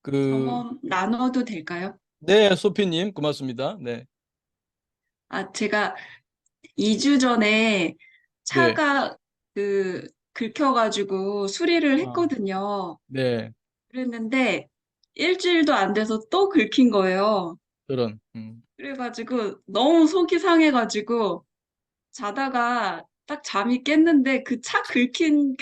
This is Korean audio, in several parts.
그, 경험 나눠도 될까요? 네, 소피님, 고맙습니다. 네, 아, 제가 2주 전에 네, 차가 긁혀가지고 수리를 아, 했거든요. 네, 그랬는데 일주일도 안 돼서 또 긁힌 거예요. 그런, 그래가지고 너무 속이 상해가지고 자다가 딱 잠이 깼는데 그 차 긁힌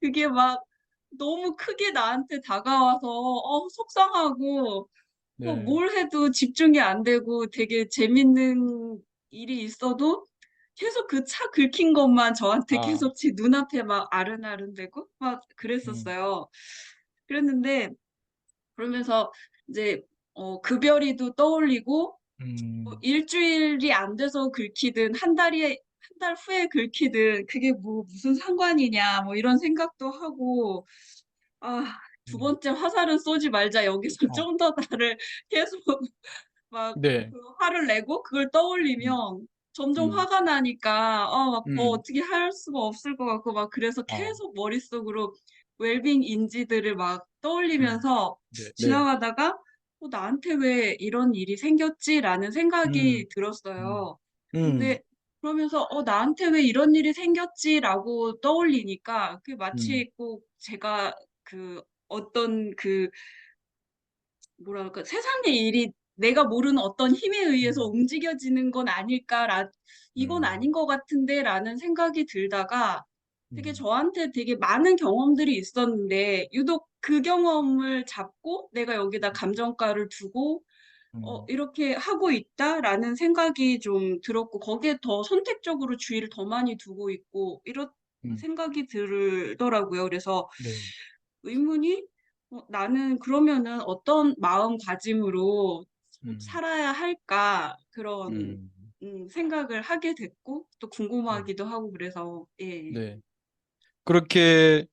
그게 막 너무 크게 나한테 다가와서 속상하고 네, 뭘 해도 집중이 안 되고 되게 재밌는 일이 있어도 계속 그 차 긁힌 것만 저한테 아, 계속 제 눈앞에 막 아른아른대고 막 음, 그랬었어요. 그랬는데 그러면서 이제 급여리도 떠올리고 일주일이 안 돼서 긁히든 한 달 후에 긁히든 그게 뭐 무슨 상관이냐 뭐 이런 생각도 하고 아, 두 음, 번째 화살은 쏘지 말자. 여기서 어, 좀 더 나를 계속 막 네, 그 화를 내고 그걸 음, 떠올리면 점점 음, 화가 나니까 막 더 음, 어떻게 할 수가 없을 것 같고 막 그래서 아, 계속 머릿속으로 웰빙 인지들을 막 떠올리면서 네, 네, 지나가다가 나한테 왜 이런 일이 생겼지라는 음, 생각이 음, 들었어요. 음, 근데 그러면서 나한테 왜 이런 일이 생겼지라고 떠올리니까 그게 음, 마치 꼭 제가 어떤 뭐랄까, 세상의 일이 내가 모르는 어떤 힘에 의해서 음, 움직여지는 건 이건 음, 아닌 것 같은데 라는 생각이 들다가 되게 음, 저한테 되게 많은 경험들이 있었는데 유독 그 경험을 잡고 내가 여기다 감정가를 두고 음, 이렇게 하고 있다라는 생각이 좀 들었고 거기에 더 선택적으로 주의를 더 많이 두고 있고 이런 음, 생각이 들더라고요. 그래서 네, 의문이 나는 그러면은 어떤 마음가짐으로 음, 살아야 할까 그런 음, 생각을 하게 됐고 또 네, 궁금하기도 하고 그래서 예. 네. 그렇게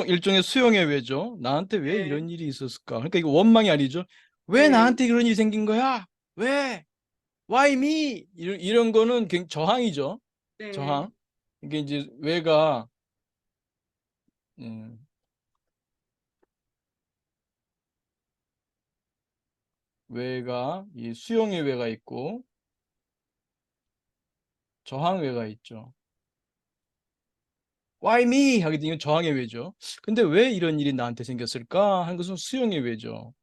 일종의 수용의 왜죠. 나한테 왜 네. 이런 일이 있었을까? 그러니까 이거 원망이 아니죠. 왜 네. 나한테 이런 일이 생긴 거야? 왜? Why me? 이런 거는 굉장히 저항이죠. 네. 저항. 이게 이제 왜가, 음, 왜가, 이 수용의 왜가 있고, 저항 왜가 있죠. Why me? 하게 되면 저항의 왜죠. 근데 왜 이런 일이 나한테 생겼을까? 하는 것은 수용의 왜죠.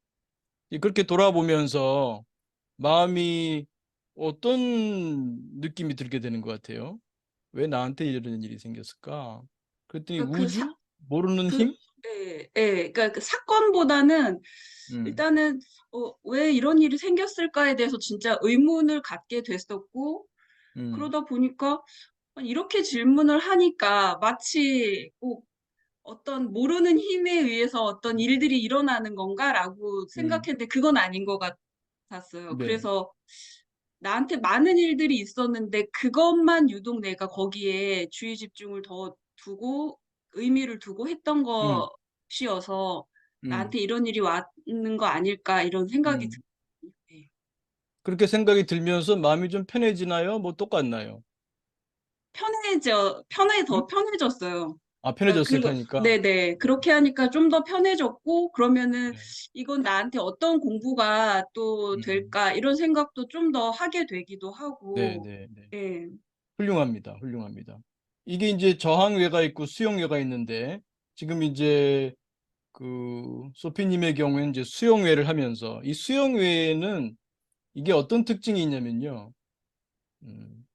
그렇게 돌아보면서 마음이 어떤 느낌이 들게 되는 것 같아요. 왜 나한테 이런 일이 생겼을까? 그랬더니 그러니까 우주? 모르는 그, 힘? 그러니까 그 사건보다는 음, 일단은 왜 이런 일이 생겼을까에 대해서 진짜 의문을 갖게 됐었고 음, 그러다 보니까 이렇게 질문을 하니까 마치 꼭 어떤 모르는 힘에 의해서 어떤 일들이 일어나는 건가라고 음, 생각했는데 그건 아닌 것 같았어요. 네, 그래서 나한테 많은 일들이 있었는데 그것만 유독 내가 거기에 주의 집중을 더 두고 의미를 두고 했던 음, 것이어서 음, 나한테 이런 일이 왔는 거 아닐까 이런 생각이 음. 들어요. 네. 그렇게 생각이 들면서 마음이 좀 편해지나요? 뭐 똑같나요? 응? 더 편해졌어요. 아, 그러니까 편해졌어요, 편하니까. 네네. 그렇게 하니까 좀 더 편해졌고, 그러면은 네. 이건 나한테 어떤 공부가 또 음, 될까, 이런 생각도 좀 더 하게 되기도 네, 하고, 네, 네. 예, 훌륭합니다, 훌륭합니다. 이게 이제 저항외가 있고 수용외가 있는데, 지금 이제 그 소피님의 경우에는 이제 수용외를 하면서 이 수용외에는 이게 어떤 특징이 있냐면요. 음,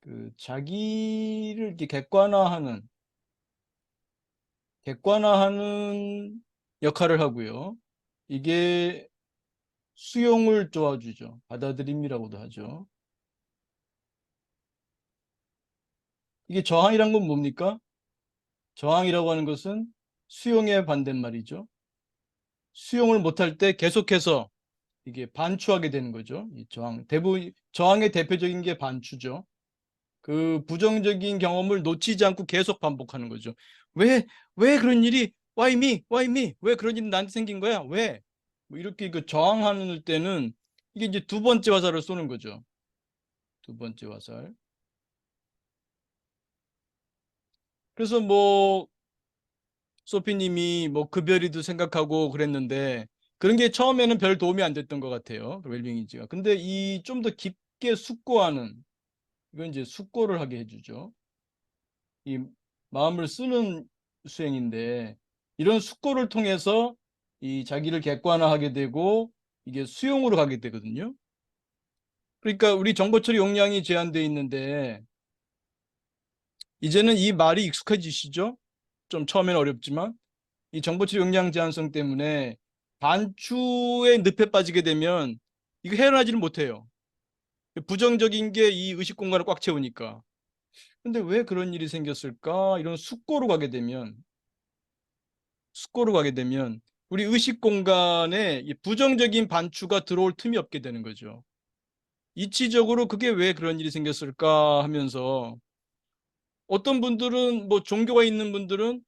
그 자기를 이렇게 객관화하는 역할을 하고요. 이게 수용을 도와주죠. 받아들임이라고도 하죠. 이게 저항이란 건 뭡니까? 저항이라고 하는 것은 수용의 반대말이죠. 수용을 못할 때 계속해서 이게 반추하게 되는 거죠. 이 대부분 저항의 대표적인 게 반추죠. 그 부정적인 경험을 놓치지 않고 계속 반복하는 거죠. 왜, 왜 그런 일이, why me, why me, 왜 그런 일이 나한테 생긴 거야? 왜? 뭐 이렇게 그 저항하는 때는 이게 이제 두 번째 화살을 쏘는 거죠. 두 번째 화살. 그래서 뭐 소피님이 뭐 급여리도 생각하고 그랬는데 그런 게 처음에는 별 도움이 안 됐던 것 같아요. 웰빙이지가. 근데 이 좀 더 깊게 숙고하는, 이건 이제 숙고를 하게 해주죠. 이 마음을 쓰는 수행인데 이런 숙고를 통해서 이 자기를 객관화하게 되고 이게 수용으로 가게 되거든요. 그러니까 우리 정보 처리 용량이 제한되어 있는데 이제는 이 말이 익숙해지시죠? 좀 처음에는 어렵지만 이 정보 처리 용량 제한성 때문에 반추의 늪에 빠지게 되면 이거 헤어나지를 못해요. 부정적인 게 이 의식 공간을 꽉 채우니까. 근데 왜 그런 일이 생겼을까? 이런 숙고로 가게 되면 우리 의식 공간에 이 부정적인 반추가 들어올 틈이 없게 되는 거죠. 이치적으로 그게 왜 그런 일이 생겼을까 하면서 어떤 분들은 뭐 종교가 있는 분들은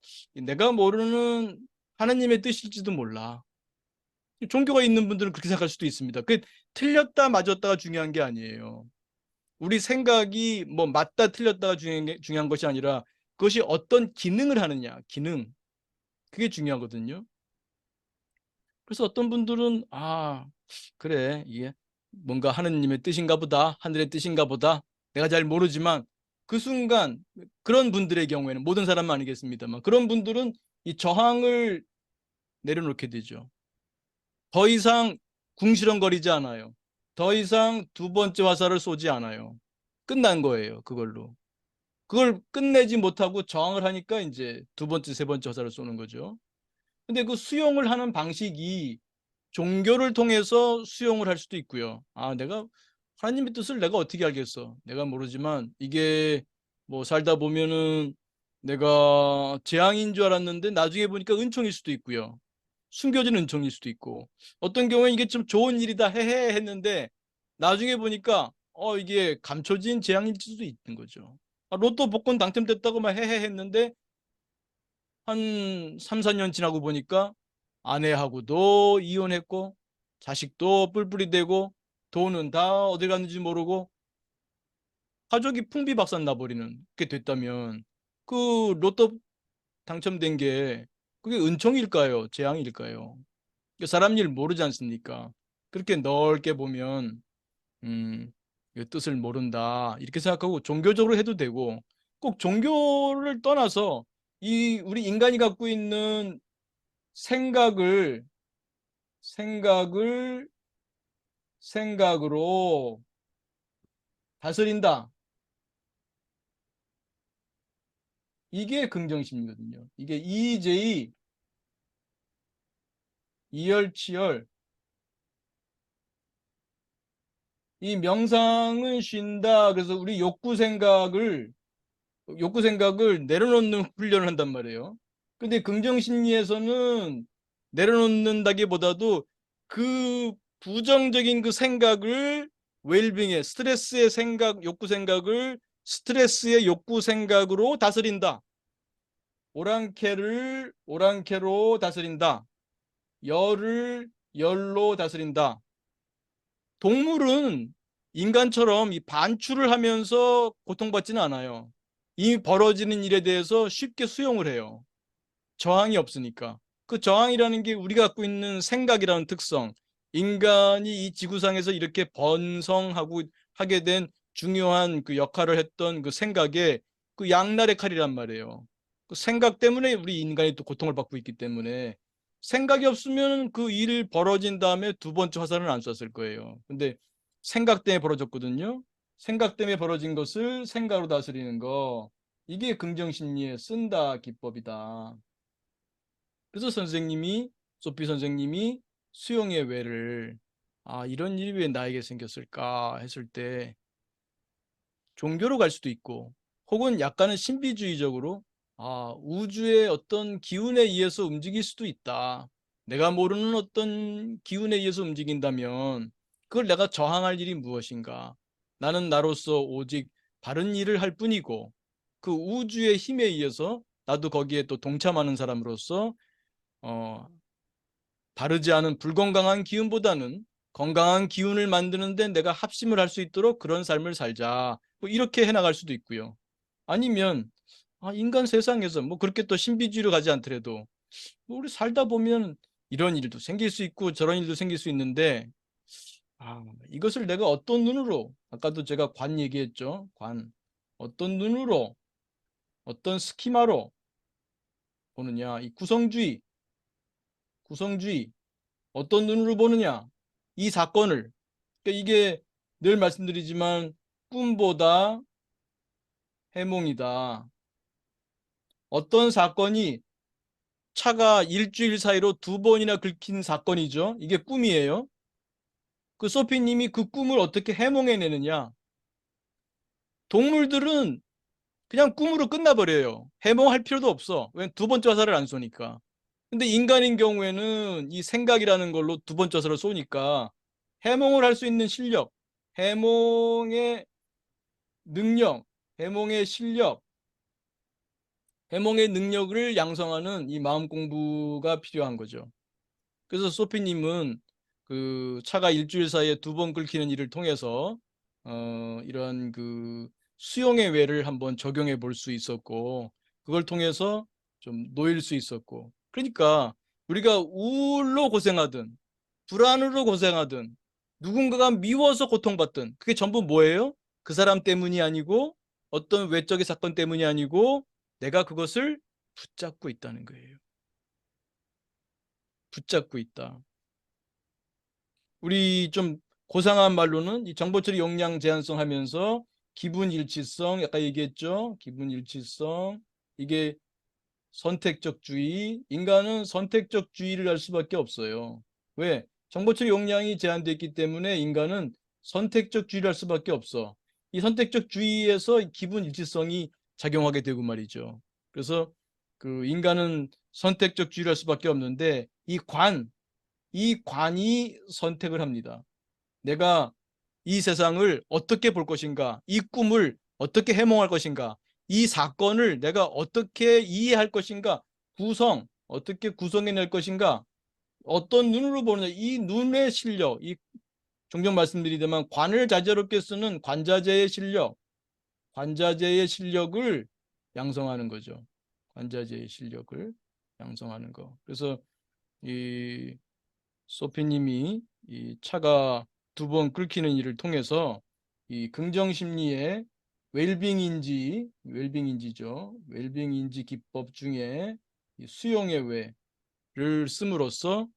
내가 모르는 하나님의 뜻일지도 몰라. 종교가 있는 분들은 그렇게 생각할 수도 있습니다. 그 틀렸다 맞았다가 중요한 게 아니에요. 우리 생각이 뭐 맞다 틀렸다가 중요한 것이 아니라 그것이 어떤 기능을 하느냐, 기능. 그게 중요하거든요. 그래서 어떤 분들은 그래, 이게 뭔가 하느님의 뜻인가 보다, 하늘의 뜻인가 보다. 내가 잘 모르지만 그 순간 그런 분들의 경우에는 모든 사람은 아니겠습니다만 그런 분들은 이 저항을 내려놓게 되죠. 더 이상 궁시렁거리지 않아요. 더 이상 두 번째 화살을 쏘지 않아요. 끝난 거예요, 그걸로. 그걸 끝내지 못하고 저항을 하니까 이제 두 번째, 세 번째 화살을 쏘는 거죠. 근데 그 수용을 하는 방식이 종교를 통해서 수용을 할 수도 있고요. 내가 하나님의 뜻을 내가 어떻게 알겠어? 내가 모르지만 이게 뭐 살다 보면은 내가 재앙인 줄 알았는데 나중에 보니까 은총일 수도 있고요. 숨겨진 은총일 수도 있고 어떤 경우에 이게 좀 좋은 일이다 헤헤 했는데 나중에 보니까 이게 감춰진 재앙일 수도 있는 거죠. 로또 복권 당첨됐다고 막 헤헤 했는데 한 3, 4년 지나고 보니까 아내하고도 이혼했고 자식도 뿔뿔이 되고 돈은 다 어디 갔는지 모르고 가족이 풍비박산 나버리는 게 됐다면 그 로또 당첨된 게 그게 은총일까요? 재앙일까요? 사람 일 모르지 않습니까? 그렇게 넓게 보면 이 뜻을 모른다 이렇게 생각하고 종교적으로 해도 되고 꼭 종교를 떠나서 이 우리 인간이 갖고 있는 생각을 생각으로 다스린다. 이게 긍정심이거든요. 이게 EJ, 이열치열. 이 명상은 쉰다. 그래서 우리 욕구 생각을 내려놓는 훈련을 한단 말이에요. 근데 긍정심리에서는 내려놓는다기보다도 그 부정적인 그 생각을 웰빙의 스트레스의 생각, 욕구 생각을 스트레스의 욕구 생각으로 다스린다. 오랑캐로 다스린다. 열을 열로 다스린다. 동물은 인간처럼 이 반추를 하면서 고통받지는 않아요. 이 벌어지는 일에 대해서 쉽게 수용을 해요. 저항이 없으니까. 그 저항이라는 게 우리가 갖고 있는 생각이라는 특성, 인간이 이 지구상에서 이렇게 번성하고 하게 된 중요한 그 역할을 했던 그 생각의 그 양날의 칼이란 말이에요. 그 생각 때문에 우리 인간이 또 고통을 받고 있기 때문에 생각이 없으면 그 일 벌어진 다음에 두 번째 화살은 안 쐈을 거예요. 근데 생각 때문에 벌어졌거든요. 생각 때문에 벌어진 것을 생각으로 다스리는 거, 이게 긍정심리에 쓴다 기법이다. 그래서 소피 선생님이 수용의 왜를 이런 일이 왜 나에게 생겼을까 했을 때 종교로 갈 수도 있고 혹은 약간은 신비주의적으로 우주의 어떤 기운에 의해서 움직일 수도 있다. 내가 모르는 어떤 기운에 의해서 움직인다면 그걸 내가 저항할 일이 무엇인가? 나는 나로서 오직 바른 일을 할 뿐이고 그 우주의 힘에 의해서 나도 거기에 또 동참하는 사람으로서 어, 다르지 않은 불건강한 기운보다는 건강한 기운을 만드는데 내가 합심을 할 수 있도록 그런 삶을 살자. 뭐 이렇게 해나갈 수도 있고요. 아니면 인간 세상에서 뭐 그렇게 또 신비주의로 가지 않더라도 뭐 우리 살다 보면 이런 일도 생길 수 있고 저런 일도 생길 수 있는데 이것을 내가 어떤 눈으로, 아까도 제가 관 얘기했죠. 관. 어떤 눈으로, 어떤 스키마로 보느냐. 이 구성주의, 어떤 눈으로 보느냐. 이 사건을. 그러니까 이게 늘 말씀드리지만 꿈보다 해몽이다. 어떤 사건이 차가 일주일 사이로 2번이나 긁힌 사건이죠. 이게 꿈이에요. 그 소피님이 그 꿈을 어떻게 해몽해내느냐. 동물들은 그냥 꿈으로 끝나버려요. 해몽할 필요도 없어. 왜? 2번째 화살을 안 쏘니까. 근데 인간인 경우에는 이 생각이라는 걸로 2번째 화살을 쏘니까 해몽을 할 수 있는 실력, 해몽의 능력, 해몽의 실력, 해몽의 능력을 양성하는 이 마음 공부가 필요한 거죠. 그래서 소피님은 그 차가 일주일 사이에 2번 긁히는 일을 통해서 이런 그 수용의 외를 한번 적용해 볼 수 있었고, 그걸 통해서 좀 놓일 수 있었고, 그러니까 우리가 우울로 고생하든 불안으로 고생하든 누군가가 미워서 고통받든 그게 전부 뭐예요? 그 사람 때문이 아니고 어떤 외적인 사건 때문이 아니고 내가 그것을 붙잡고 있다는 거예요. 붙잡고 있다. 우리 좀 고상한 말로는 이 정보처리 역량 제한성 하면서 기분 일치성, 아까 얘기했죠? 기분 일치성. 이게 선택적 주의. 인간은 선택적 주의를 할 수밖에 없어요. 왜? 정보처리 역량이 제한되어 있기 때문에 인간은 선택적 주의를 할 수밖에 없어. 이 선택적 주의에서 기분 일치성이 작용하게 되고 말이죠. 그래서 그 인간은 선택적 주의를 할 수밖에 없는데 이 관이 선택을 합니다. 내가 이 세상을 어떻게 볼 것인가, 이 꿈을 어떻게 해몽할 것인가, 이 사건을 내가 어떻게 이해할 것인가, 어떻게 구성해낼 것인가, 어떤 눈으로 보느냐, 이 눈의 실력, 이 종종 말씀드리지만 관을 자재롭게 쓰는 관자재의 실력을 양성하는 거죠. 관자재의 실력을 양성하는 거. 그래서 이 소피님이 이 차가 2번 긁히는 일을 통해서 이 긍정 심리의 웰빙인지죠. 웰빙인지 기법 중에 이 수용의 외를 씀으로써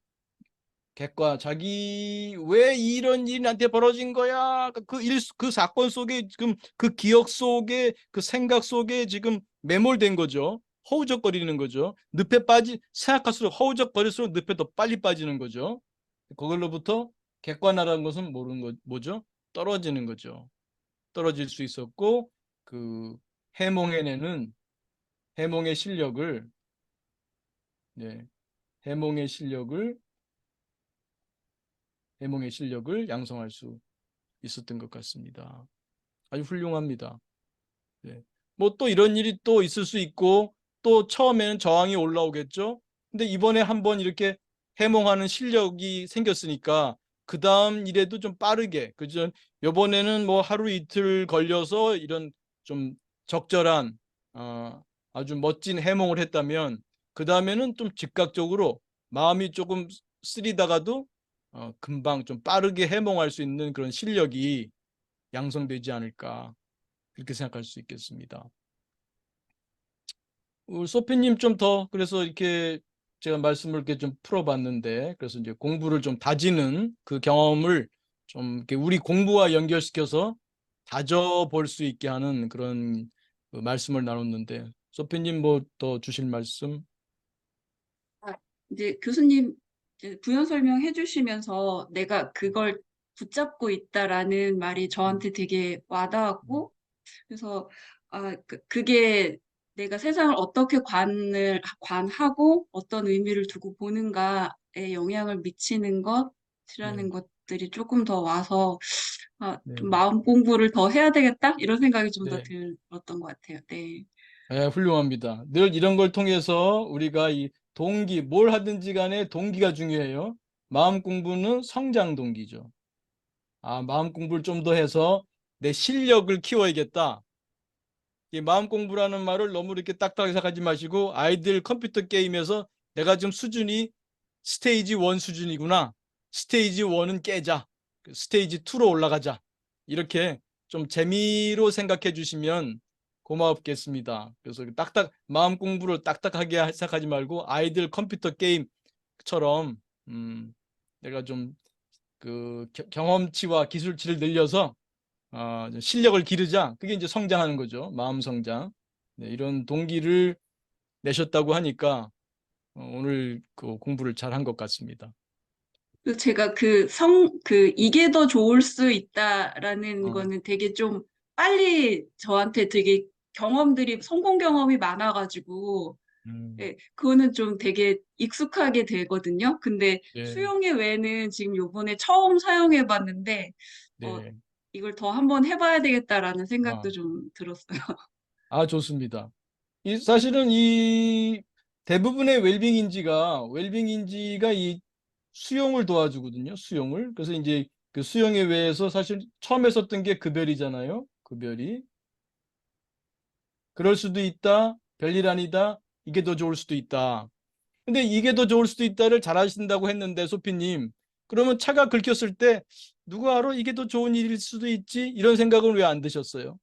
자기 왜 이런 일이 나한테 벌어진 거야? 그 사건 속에 지금 그 기억 속에 그 생각 속에 지금 매몰된 거죠. 허우적거리는 거죠. 생각할수록 허우적거릴수록 늪에 더 빨리 빠지는 거죠. 그걸로부터 객관화라는 것은 뭐죠? 떨어지는 거죠. 떨어질 수 있었고 그 해몽해내는 해몽의 실력을 네, 해몽의 실력을 해몽의 실력을 양성할 수 있었던 것 같습니다. 아주 훌륭합니다. 네. 뭐 또 이런 일이 또 있을 수 있고 또 처음에는 저항이 올라오겠죠. 근데 이번에 한번 이렇게 해몽하는 실력이 생겼으니까 그 다음 일에도 좀 빠르게 그죠? 이번에는 뭐 하루 이틀 걸려서 이런 좀 적절한 아주 멋진 해몽을 했다면 그 다음에는 좀 즉각적으로 마음이 조금 쓰리다가도 금방 좀 빠르게 해몽할 수 있는 그런 실력이 양성되지 않을까 그렇게 생각할 수 있겠습니다. 우리 소피님 좀 더 그래서 이렇게 제가 말씀을 이렇게 좀 풀어봤는데 그래서 이제 공부를 좀 다지는 그 경험을 좀 이렇게 우리 공부와 연결시켜서 다져볼 수 있게 하는 그런 그 말씀을 나눴는데 소피님 뭐 더 주실 말씀? 아, 이제 교수님 이제 부연 설명해 주시면서 내가 그걸 붙잡고 있다라는 말이 저한테 되게 와닿았고, 그래서 그게 내가 세상을 어떻게 관하고 어떤 의미를 두고 보는가에 영향을 미치는 네, 것이라는 것들이 조금 더 와서 네, 좀 마음 공부를 더 해야 되겠다 이런 생각이 좀 더 네. 들었던 것 같아요. 네. 네, 훌륭합니다. 늘 이런 걸 통해서 우리가 이 동기, 뭘 하든지 간에 동기가 중요해요. 마음 공부는 성장 동기죠. 마음 공부를 좀 더 해서 내 실력을 키워야겠다. 이 마음 공부라는 말을 너무 이렇게 딱딱하게 생각하지 마시고 아이들 컴퓨터 게임에서 내가 지금 수준이 스테이지 1 수준이구나. 스테이지 1은 깨자. 스테이지 2로 올라가자. 이렇게 좀 재미로 생각해 주시면 고맙겠습니다. 그래서 마음 공부를 딱딱하게 생각하지 말고 아이들 컴퓨터 게임처럼 내가 좀 그 경험치와 기술치를 늘려서 실력을 기르자. 그게 이제 성장하는 거죠. 마음 성장. 네, 이런 동기를 내셨다고 하니까 오늘 그 공부를 잘 한 것 같습니다. 그 제가 이게 더 좋을 수 있다라는 어, 거는 되게 좀 빨리 저한테 되게 성공 경험이 많아가지고, 음, 예, 그거는 좀 되게 익숙하게 되거든요. 근데 네, 수영의 외는 지금 요번에 처음 사용해 봤는데, 어, 네. 이걸 더 한번 해봐야 되겠다라는 생각도 아, 좀 들었어요. 좋습니다. 사실은 이 대부분의 웰빙인지가 이 수용을 도와주거든요. 수용을. 그래서 이제 그 수용에 외에서 사실 처음에 썼던 게 급별이잖아요. 급별이. 그럴 수도 있다. 별일 아니다. 이게 더 좋을 수도 있다. 근데 이게 더 좋을 수도 있다를 잘 하신다고 했는데 소피님, 그러면 차가 긁혔을 때 누가 알아? 이게 더 좋은 일일 수도 있지? 이런 생각은 왜 안 드셨어요?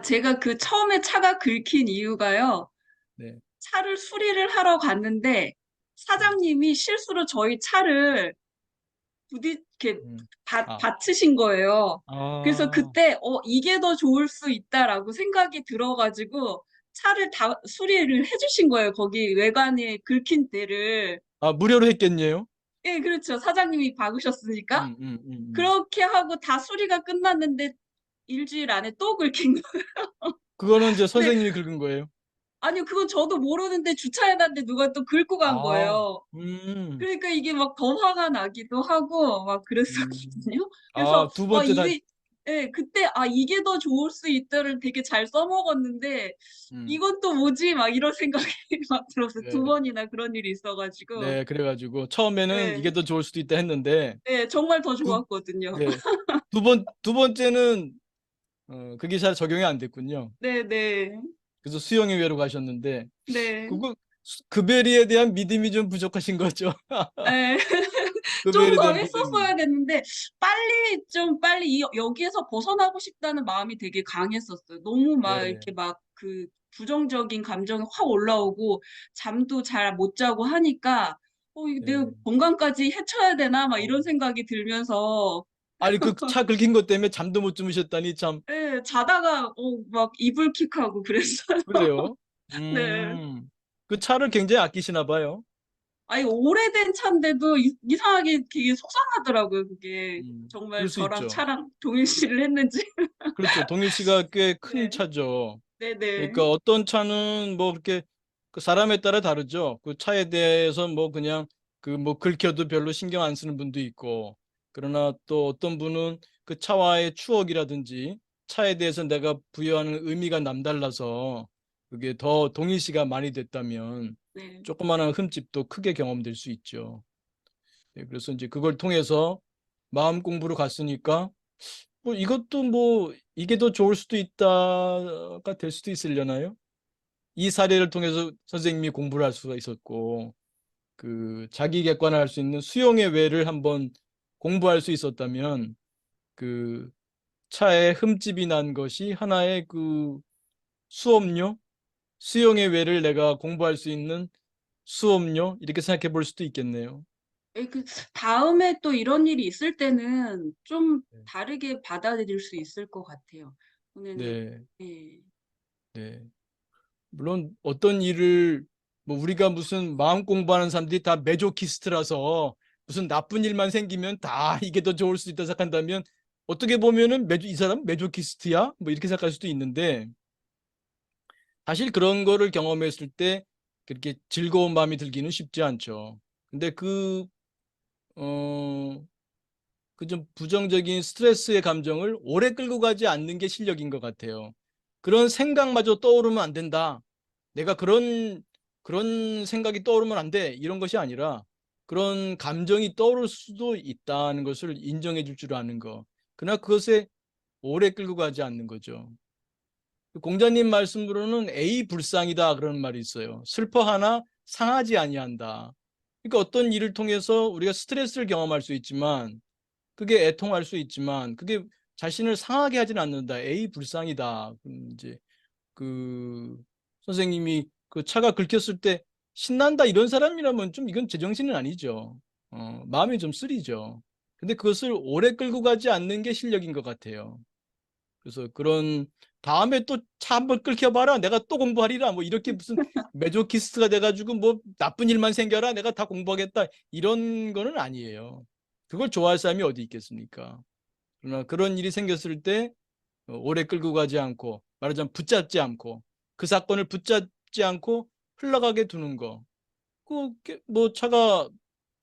제가 그 처음에 차가 긁힌 이유가요. 네. 차를 수리를 하러 갔는데 음, 사장님이 실수로 저희 차를 이렇게 음. 아, 받치신 거예요. 그래서 아, 그때 이게 더 좋을 수 있다라고 생각이 들어가지고 차를 다 수리를 해주신 거예요. 거기 외관에 긁힌 데를. 무료로 했겠네요. 예, 그렇죠. 사장님이 박으셨으니까. 음, 음, 음, 음. 그렇게 하고 다 수리가 끝났는데 일주일 안에 또 긁힌 거예요. 그거는 이제 근데 선생님이 긁은 거예요. 아니요, 그건 저도 모르는데 주차해놨는데 누가 또 긁고 간 아, 거예요. 음, 그러니까 이게 막 더 화가 나기도 하고 막 음. 그랬었거든요. 그래서 두 번째 다, 예, 그때 이게 더 좋을 수 있다를 되게 잘 써먹었는데 음, 이건 또 뭐지? 막 이런 생각이 막 들었어요. 두 네, 번이나 그런 일이 있어가지고. 네, 그래가지고 처음에는 네, 이게 더 좋을 수도 있다 했는데 네, 정말 더 두, 좋았거든요. 네, 두 번째는 그게 잘 적용이 안 됐군요. 네, 네, 그래서 수영의 외로 가셨는데 네. 그거 그베리에 대한 믿음이 좀 부족하신 거죠. 네. 좀 그베리에 더 대한 믿음이. 했었어야 됐는데 빨리 여기에서 벗어나고 싶다는 마음이 되게 강했었어요. 너무 막 네, 이렇게 막 그 부정적인 감정이 확 올라오고 잠도 잘 못 자고 하니까 이게 내가 네. 건강까지 해쳐야 되나 막 어. 이런 생각이 들면서 아니 그 차 긁힌 것 때문에 잠도 못 주무셨다니 참 예, 자다가 막 이불킥하고 그랬어요. 그래요. 네. 그 차를 굉장히 아끼시나 봐요. 아니 오래된 차인데도 이상하게 되게 속상하더라고요. 그게 정말 그럴 수 저랑 있죠. 차랑 동일시를 했는지. 그렇죠. 동일시가 꽤 큰 네. 차죠. 네네. 그러니까 어떤 차는 뭐 그렇게 그 사람에 따라 다르죠. 그 차에 대해서 뭐 그냥 그 뭐 긁혀도 별로 신경 안 쓰는 분도 있고, 그러나 또 어떤 분은 그 차와의 추억이라든지 차에 대해서 내가 부여하는 의미가 남달라서 그게 더 동일시가 많이 됐다면 네. 조그마한 흠집도 크게 경험될 수 있죠. 네, 그래서 이제 그걸 통해서 마음 공부로 갔으니까 뭐 이것도 뭐 이게 더 좋을 수도 있다가 될 수도 있으려나요? 이 사례를 통해서 선생님이 공부를 할 수가 있었고 그 자기 객관화할 수 있는 수용의 외를 한번 공부할 수 있었다면 그 차에 흠집이 난 것이 하나의 그 수업료, 수용의 외를 내가 공부할 수 있는 수업료 이렇게 생각해 볼 수도 있겠네요. 그 다음에 또 이런 일이 있을 때는 좀 네. 다르게 받아들일 수 있을 것 같아요. 오늘 네. 네. 네. 물론 어떤 일을 뭐 우리가 무슨 마음 공부하는 사람들이 다 메조키스트라서 무슨 나쁜 일만 생기면 다 이게 더 좋을 수 있다 생각한다면 어떻게 보면은 이 사람 메조키스트야? 뭐 이렇게 생각할 수도 있는데 사실 그런 거를 경험했을 때 그렇게 즐거운 마음이 들기는 쉽지 않죠. 근데 어, 그 좀 부정적인 스트레스의 감정을 오래 끌고 가지 않는 게 실력인 것 같아요. 그런 생각마저 떠오르면 안 된다. 내가 그런 생각이 떠오르면 안 돼. 이런 것이 아니라 그런 감정이 떠오를 수도 있다는 것을 인정해 줄 줄 아는 거. 그러나 그것에 오래 끌고 가지 않는 거죠. 공자님 말씀으로는 A 불상이다 그런 말이 있어요. 슬퍼하나 상하지 아니한다. 그러니까 어떤 일을 통해서 우리가 스트레스를 경험할 수 있지만 그게 애통할 수 있지만 그게 자신을 상하게 하지는 않는다. A 불상이다. 이제 그 선생님이 그 차가 긁혔을 때 신난다 이런 사람이라면 좀 이건 제정신은 아니죠. 마음이 좀 쓰리죠. 근데 그것을 오래 끌고 가지 않는 게 실력인 것 같아요. 그래서 그런 다음에 또 차 한번 긁혀봐라. 내가 또 공부하리라. 뭐 이렇게 무슨 메조키스트가 돼가지고 뭐 나쁜 일만 생겨라. 내가 다 공부하겠다. 이런 거는 아니에요. 그걸 좋아할 사람이 어디 있겠습니까? 그러나 그런 일이 생겼을 때 오래 끌고 가지 않고 말하자면 붙잡지 않고 그 사건을 붙잡지 않고 흘러가게 두는 거. 그뭐 차가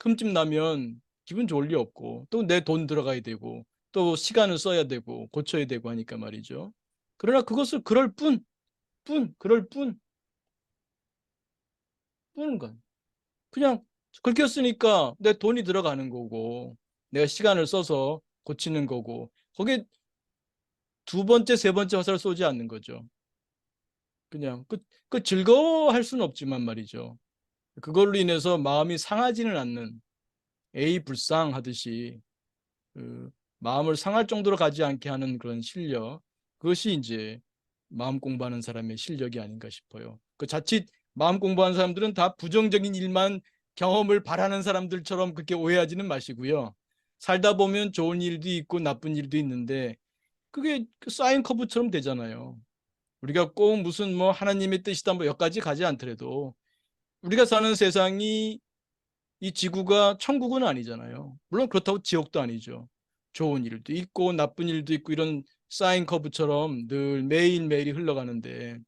흠집 나면 기분 좋을 리 없고 또 내 돈 들어가야 되고 또 시간을 써야 되고 고쳐야 되고 하니까 말이죠. 그러나 그것을 그럴 그럴 뿐인 건 그냥 긁혔으니까 내 돈이 들어가는 거고 내가 시간을 써서 고치는 거고 거기에 두 번째, 세 번째 화살을 쏘지 않는 거죠. 그냥 그 즐거워할 수는 없지만 말이죠. 그걸로 인해서 마음이 상하지는 않는 A 불상하듯이 그 마음을 상할 정도로 가지 않게 하는 그런 실력, 그것이 이제 마음 공부하는 사람의 실력이 아닌가 싶어요. 그 자칫 마음 공부하는 사람들은 다 부정적인 일만 경험을 바라는 사람들처럼 그렇게 오해하지는 마시고요. 살다 보면 좋은 일도 있고 나쁜 일도 있는데 그게 그 사인 커브처럼 되잖아요. 우리가 꼭 무슨 뭐 하나님의 뜻이다 뭐 여기까지 가지 않더라도 우리가 사는 세상이 이 지구가 천국은 아니잖아요. 물론 그렇다고 지옥도 아니죠. 좋은 일도 있고 나쁜 일도 있고 이런 사인 커브처럼 늘 매일매일이 흘러가는데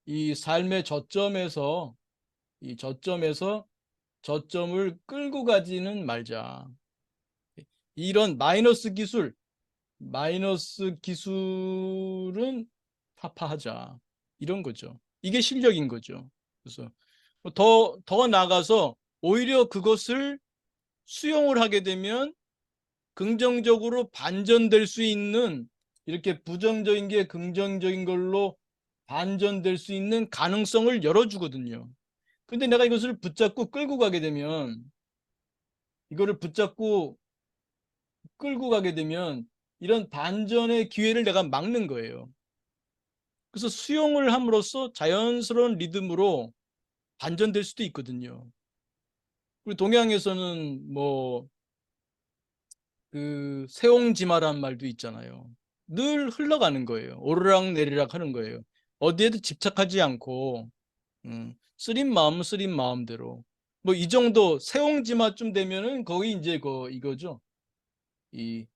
이 삶의 저점에서 이 저점을 끌고 가지는 말자. 이런 마이너스 기술은 타파하자. 이런 거죠. 이게 실력인 거죠. 그래서 더 나가서 오히려 그것을 수용을 하게 되면 긍정적으로 반전될 수 있는 이렇게 부정적인 게 긍정적인 걸로 반전될 수 있는 가능성을 열어주거든요. 근데 내가 이것을 붙잡고 끌고 가게 되면 이거를 붙잡고 끌고 가게 되면 이런 반전의 기회를 내가 막는 거예요. 그래서 수용을 함으로써 자연스러운 리듬으로 반전될 수도 있거든요. 우리 동양에서는 뭐 그 세옹지마라는 말도 있잖아요. 늘 흘러가는 거예요. 오르락내리락 하는 거예요. 어디에도 집착하지 않고 쓰린 마음은 쓰린 마음대로 뭐 이 정도 세옹지마쯤 되면은 거의 이제 이거죠. 이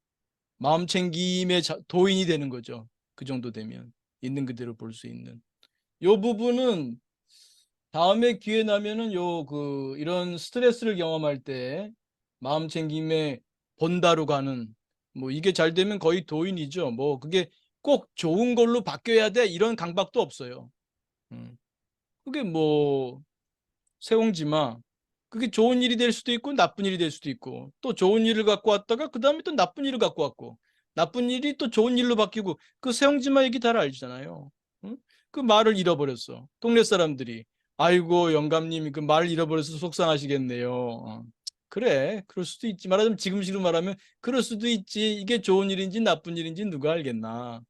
마음 챙김의 도인이 되는 거죠. 그 정도 되면 있는 그대로 볼 수 있는 요 부분은 다음에 기회 나면은 이런 스트레스를 경험할 때 마음 챙김에 본다로 가는 뭐 이게 잘 되면 거의 도인이죠. 뭐 그게 꼭 좋은 걸로 바뀌어야 돼 이런 강박도 없어요. 그게 뭐 세옹지마 그게 좋은 일이 될 수도 있고 나쁜 일이 될 수도 있고 또 좋은 일을 갖고 왔다가 그 다음에 또 나쁜 일을 갖고 왔고 나쁜 일이 또 좋은 일로 바뀌고 그 세옹지마 얘기 다 알잖아요. 응? 그 말을 잃어버렸어. 동네 사람들이 아이고 영감님이 그 말을 잃어버려서 속상하시겠네요. 그래 그럴 수도 있지. 말하자면 지금식으로 말하면 그럴 수도 있지. 이게 좋은 일인지 나쁜 일인지 누가 알겠나.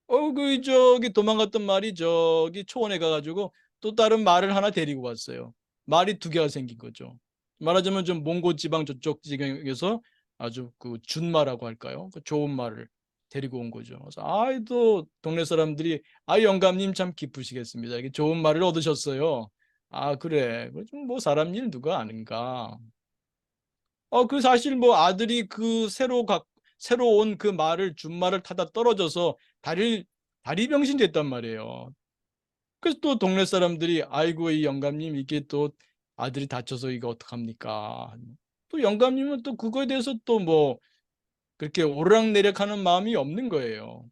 그 저기 도망갔던 말이 저기 초원에 가가지고 또 다른 말을 하나 데리고 왔어요. 말이 두 개가 생긴 거죠. 말하자면 좀 몽고 지방 저쪽 지역에서 아주 그 준말이라고 할까요? 그 좋은 말을 데리고 온 거죠. 그래서 또 동네 사람들이 영감님 참 기쁘시겠습니다. 이게 좋은 말을 얻으셨어요. 그래. 뭐 사람 일 누가 아는가. 그 사실 뭐 아들이 그 새로 온 그 말을 준말을 타다 떨어져서 다리 병신 됐단 말이에요. 그래서 또 동네 사람들이 아이고 이 영감님 이게 또 아들이 다쳐서 이거 어떡합니까? 또 영감님은 또 그거에 대해서 또 뭐 그렇게 오르락내리락하는 마음이 없는 거예요.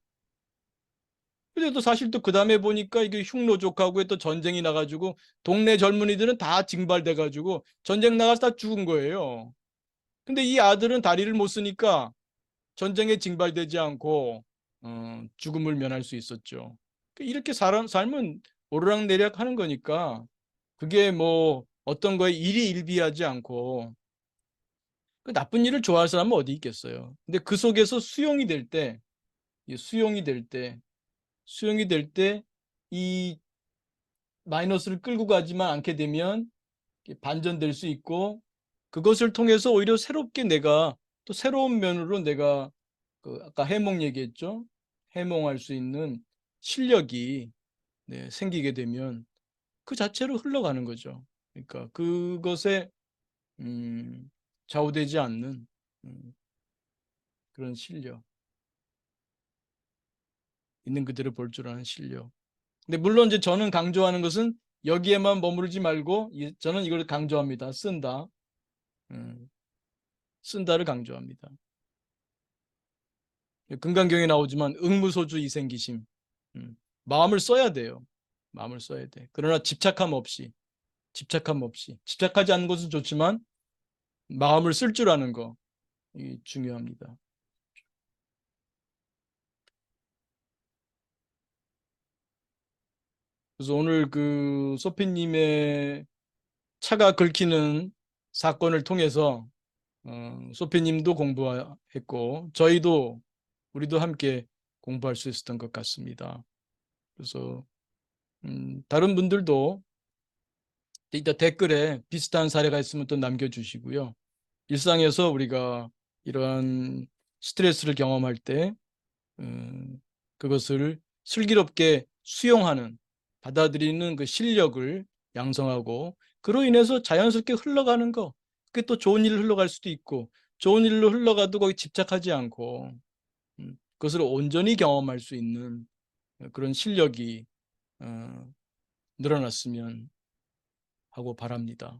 근데 또 사실 또 그 다음에 보니까 이게 흉노족하고 또 전쟁이 나가지고 동네 젊은이들은 다 징발돼가지고 전쟁 나가서 다 죽은 거예요. 근데 이 아들은 다리를 못 쓰니까 전쟁에 징발되지 않고 죽음을 면할 수 있었죠. 이렇게 삶은 오르락내리락 하는 거니까 그게 뭐 어떤 거에 일희일비하지 않고 그 나쁜 일을 좋아할 사람은 어디 있겠어요. 근데 그 속에서 수용이 될 때, 수용이 될 때 이 마이너스를 끌고 가지만 않게 되면 반전될 수 있고 그것을 통해서 오히려 새롭게 내가 또 새로운 면으로 내가 그 아까 해몽 얘기했죠. 해몽할 수 있는 실력이 네, 생기게 되면 그 자체로 흘러가는 거죠. 그러니까 그것에 음, 좌우되지 않는 그런 실력, 있는 그대로 볼 줄 아는 실력. 근데 물론 이제 저는 강조하는 것은 여기에만 머무르지 말고 저는 이걸 강조합니다. 쓴다. 음, 쓴다를 강조합니다. 금강경에 나오지만 응무소주 이생기심. 마음을 써야 돼요. 마음을 써야 돼. 그러나 집착하지 않는 것은 좋지만 마음을 쓸 줄 아는 거 이 중요합니다. 그래서 오늘 그 소피님의 차가 긁히는 사건을 통해서 소피님도 공부했고 저희도 우리도 함께 공부할 수 있었던 것 같습니다. 그래서 다른 분들도 이따 댓글에 비슷한 사례가 있으면 또 남겨주시고요. 일상에서 우리가 이러한 스트레스를 경험할 때 그것을 슬기롭게 수용하는 받아들이는 그 실력을 양성하고 그로 인해서 자연스럽게 흘러가는 거 그게 또 좋은 일로 흘러갈 수도 있고 좋은 일로 흘러가도 거기 집착하지 않고 그것을 온전히 경험할 수 있는 그런 실력이 늘어났으면 하고 바랍니다.